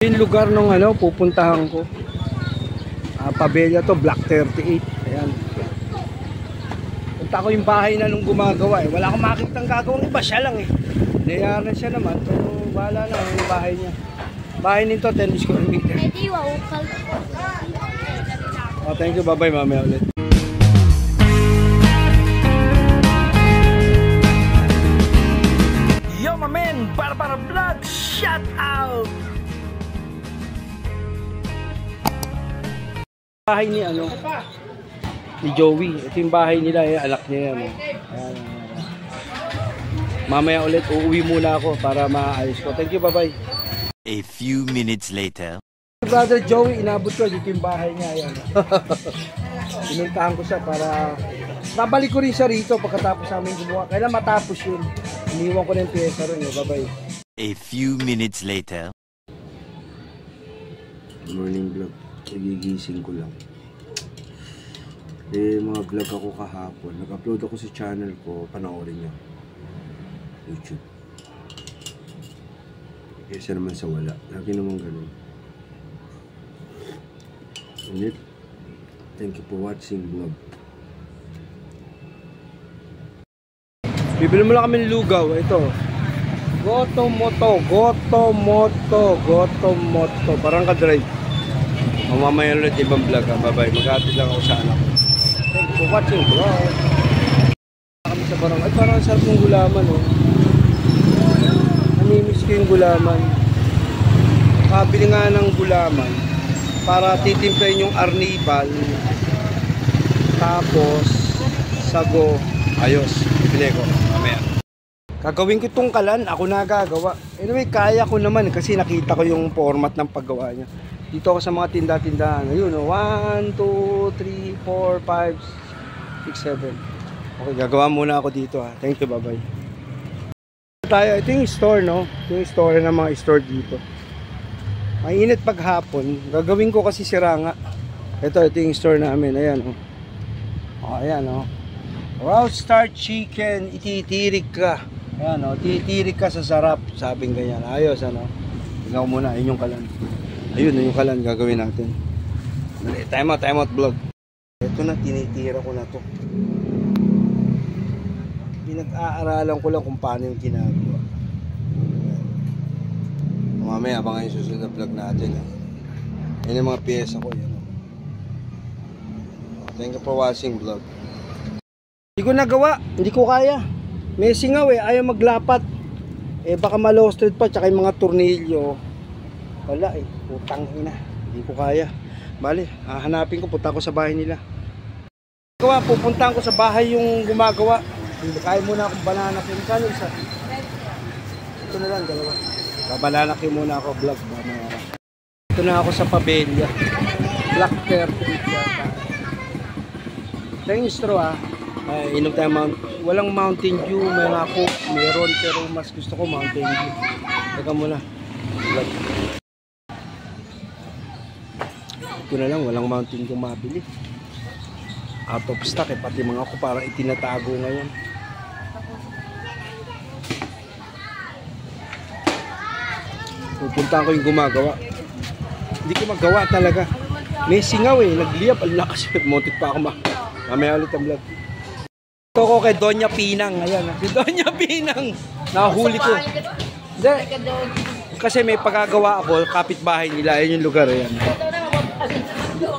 Yung lugar ng ano, pupuntahan ko. Pabella to, Block 38. Ayan. Punta ko yung bahay na nung gumagawa eh. Wala akong makikitang gagawang iba, siya lang eh. Nayaran siya naman, pero wala lang yung bahay niya. Bahay nito, 10 square meter. Oh, thank you, bye-bye, mamaya ulit. Yo, my man, para vlog, shout out! Bahay ni ano, ni Joey. Ito yung bahay nila, eh, anak niya yan. Ayan. Mamaya ulit, uuwi muna ako para maayos ko. Thank you, bye-bye. A few minutes later. Brother Joey, inabot ko, dito yung bahay niya. Ayan. Pinuntahan ko siya para babalik ko rin siya rito pagkatapos namin gumawa. Kailan matapos yun. Iniwan ko na yung pyesa rin. Bye-bye. A few minutes later. Morning vlog. Nagigising ko lang. Mga vlog ako kahapon. Nag-upload ako sa channel ko. Panoorin nyo. YouTube. Kesa naman sa wala. Lagi naman ganun. Ulit. Thank you for watching vlog. Bibili mo lang kami ng lugaw. Ito. Gotomoto. Parang ka-drive. Mamaya ulit ibang vlog. Bye-bye. Mag-atid lang ako sa anak ko. Thank you for watching vlog. Kami sa barangay. Ay, parang sarap ng gulaman. Oh. Namimiss ko yung gulaman. Kabili nga ng gulaman para titimplahin yung arnibal. Tapos sago. Ayos. Bibili ko. Mamaya. Gagawin ko itong kalan. Ako na gagawa. Anyway, kaya ko naman kasi nakita ko yung format ng paggawa niya. Dito ako sa mga tinda-tindahan. Ayun, 1, 2, 3, 4, 5, 6, 7. Okay, gagawa muna ako dito ha. Thank you, bye-bye. Ito yung store, no? Ito yung store ng mga store dito. Mainit paghapon. Gagawin ko kasi siranga. Ito yung store namin. Ayan, oh. Oh, ayan, oh. Raw Star Chicken, ititirik ka. Ayan, oh. Titirik ka sa sarap. Sabing ganyan. Ayos, ano? Tingnan ko muna. Ayun yung kalan. Ayun yung kalan gagawin natin. Time out vlog. Ito na, tinitira ko na to. Pinag-aaralan ko lang kung paano yung ginagawa. Mamaya abangan yung susunod na vlog natin. Yan yung mga pyesa ko. Yan. Thank you for watching vlog. Hindi ko nagawa. Hindi ko kaya. May singaw eh. Ayaw maglapat. Eh baka malostred pa. Tsaka yung mga tornilyo. Wala eh, putang ina. Hindi ko kaya. Bali, hahanapin ko, punta ko sa bahay nila. Pupuntahan ko sa bahay yung gumagawa. Kaya muna akong bananakin. Kano isa? Ito na lang, dalawa. Bananakin muna ako, vlog. Ito na ako sa Pabella. Block 38. Ito yung straw inom tayo walang Mountain Dew, may mga Coke, meron. Pero mas gusto ko Mountain Dew. Teka muna. Vlog. Ito na lang, walang Mountain Dew mabili. Out of stock eh, pati mga ako parang itinatago ngayon. Pupuntahan ko yung gumagawa. Hindi ko magawa talaga. May singaw eh, nagliyap. Ala kasi montik pa ako mamaya ulit ang vlog. Ito ko kay Doña Pinang. Ayan, si Doña Pinang. Nahuli ko. Hindi. Kasi may pagagawa ako, kapitbahay nila. Ayan yung lugar. Ayan.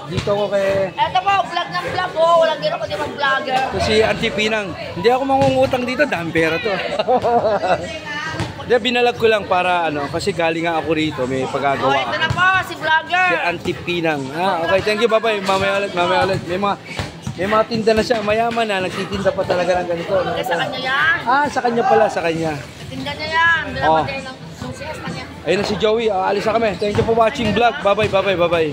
Dito ko kay... Eto po, vlog ng vlog ko. Walang gano'n ko di mag-vlogger. Kasi Auntie Pinang. Hindi ako mangungutang dito. Dami pera to. Hindi, binalag ko lang para ano. Kasi galing nga ako rito. May pagagawa. Ito na po, si vlogger. Si Auntie Pinang. Okay, thank you. Bye-bye. Mamaya ulit. May mga tinda na siya. Mayaman na. Nagtitinda pa talaga ng ganito. No? Sa kanya yan. Sa kanya pala. Sa kanya. Tinda niya yan. Dalawa din ng siesta niya. Ayun na si Joey. Alis na kami. Thank you for watching vlog. Bye-bye.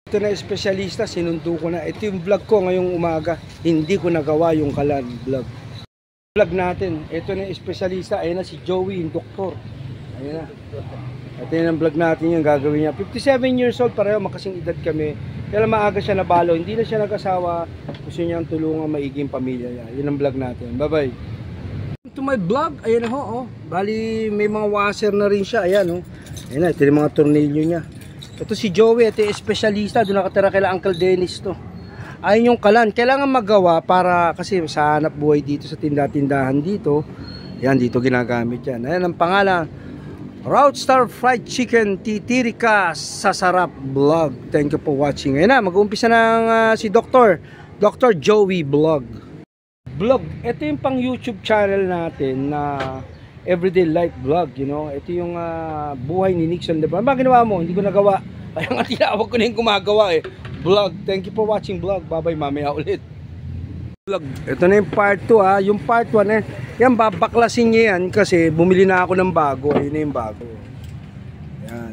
Ito na espesyalista, sinundo ko na. Ito yung vlog ko ngayong umaga. Hindi ko nagawa yung kalan vlog. Vlog natin. Ito na espesyalista. Ayun na si Joey, yung doktor. Ayun na. Ito yun ang vlog natin yung gagawin niya. 57 years old, pareho makasing edad kami. Kaya maaga siya nabalo. Hindi na siya nag-asawa. Gusto niyang tulungan maiging pamilya niya. Yun ang vlog natin. Bye-bye. To my vlog. Ayan ho. Bali, may mga washer na rin siya. Ayan ho. Ayan na, ito yung mga tornilyo niya. Ito si Joey, ito yung espesyalista. Doon nakatira kay Uncle Dennis to. Ayun yung kalan. Kailangan magawa para, kasi sa hanap buhay dito sa tindahan dito. Yan, dito ginagamit yan. Ayan ang pangalan. Roudstar Fried Chicken Titirika sa Sarap Vlog. Thank you for watching. Ayan na, mag-uumpisa ng si Dr. Joey Vlog. Ito yung pang YouTube channel natin na everyday life vlog, you know. Ito yung buhay ni Nixon Lebron. Ano ba ginawa mo? Hindi ko nagawa. Kaya nga tinawag ko na yung gumagawa eh. Vlog. Thank you for watching vlog. Bye-bye, mamaya ulit. Vlog. Ito na yung part 2 ha. Yung part 1 eh. Yan, babaklasin niya yan kasi bumili na ako ng bago. Ayun na yung bago. Yan.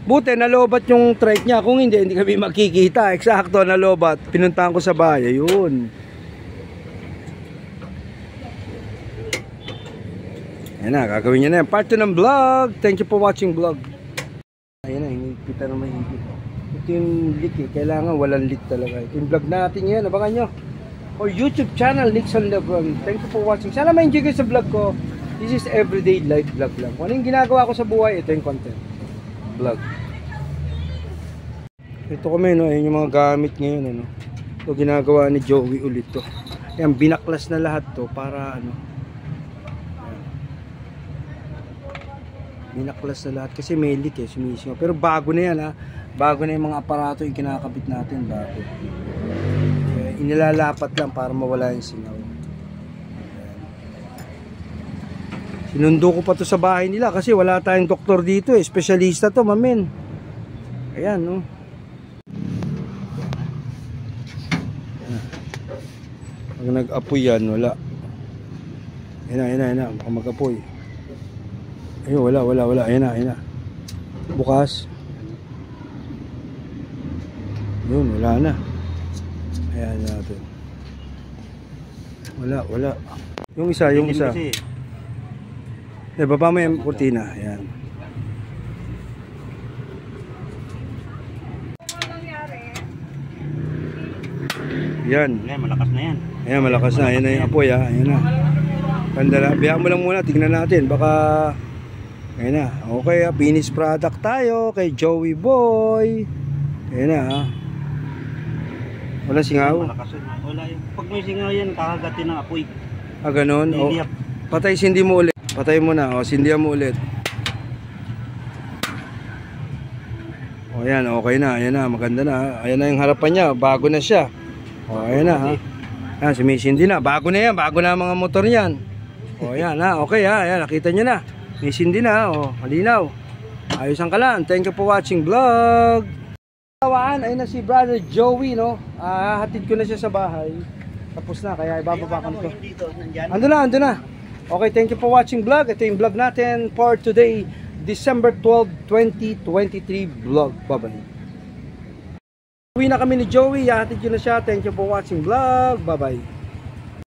Buti, nalobat yung trike niya. Kung hindi kami makikita. Eksakto, nalobat. Pinuntahan ko sa bahay. Ayun. Ayan na, gagawin niya na yan. Part 2 ng vlog. Thank you for watching vlog. Ayan na, hingipita na mahigit. Ito yung leak eh. Kailangan walang leak talaga. Ito yung vlog natin ngayon. Abangan nyo. Or YouTube channel, Nixon Lebron. Thank you for watching. Sana ma-enjoy kayo sa vlog ko. This is everyday life vlog lang. Kung ano yung ginagawa ko sa buhay, ito yung content. Vlog. Ito kami, no? Ayan yung mga gamit ngayon. Ano? Ito ginagawa ni Joey ulit to. Ayan, binaklas na lahat to para ano. Binaklas na lahat kasi may leak eh, sumisingaw. Pero bago na yan ha. Bago na yung mga aparato yung kinakabit natin. Bago. Inilalapat lang para mawala yung singaw. Sinundo ko pa to sa bahay nila kasi wala tayong doktor dito eh. Espesyalista to, mamin. Ayan, no. Pag nag-apoy yan, wala. Ayan na. Baka mag-apoy. Ayun, wala. Ayan na. Bukas. Yun, wala na. Ayan natin. Wala. Yung isa. Baba mo yung kurtina. Ayan. Yan. Malakas na yan. Ayan, malakas na. Ayan na yung apoy ha. Ayan na. Pandala. Biyahan mo lang muna. Tingnan natin. Baka... Ayan na. Okay ha. Finished product tayo kay Joey Boy. Ayan na ha. Walang singaw? Malakas na. Wala yun. Pag may singaw yan, kakagatin ng apoy. Ganon? O, patay, sindi mo ulit. Patay mo na. O, sindihan mo ulit. O, ayan. Okay na. Ayan na. Maganda na. Ayan na yung harapan niya. Bago na siya. O, ayan na ha. Ayan, sumisindi na. Bago na yan. Bago na ang mga motor niyan. O, ayan ha. Okay ha. Ayan, nakita niyo na. May sindi na, malinaw. Ayos ang kalan. Thank you for watching vlog. Tawaan, ayun na si Brother Joey, no? Hatid ko na siya sa bahay. Tapos na, kaya ibababakan ko. Ando na. Okay, thank you for watching vlog. Ito yung vlog natin for today, December 12, 2023 vlog. Bye-bye. Uwi na kami ni Joey. Hatid ko na siya. Thank you for watching vlog. Bye-bye.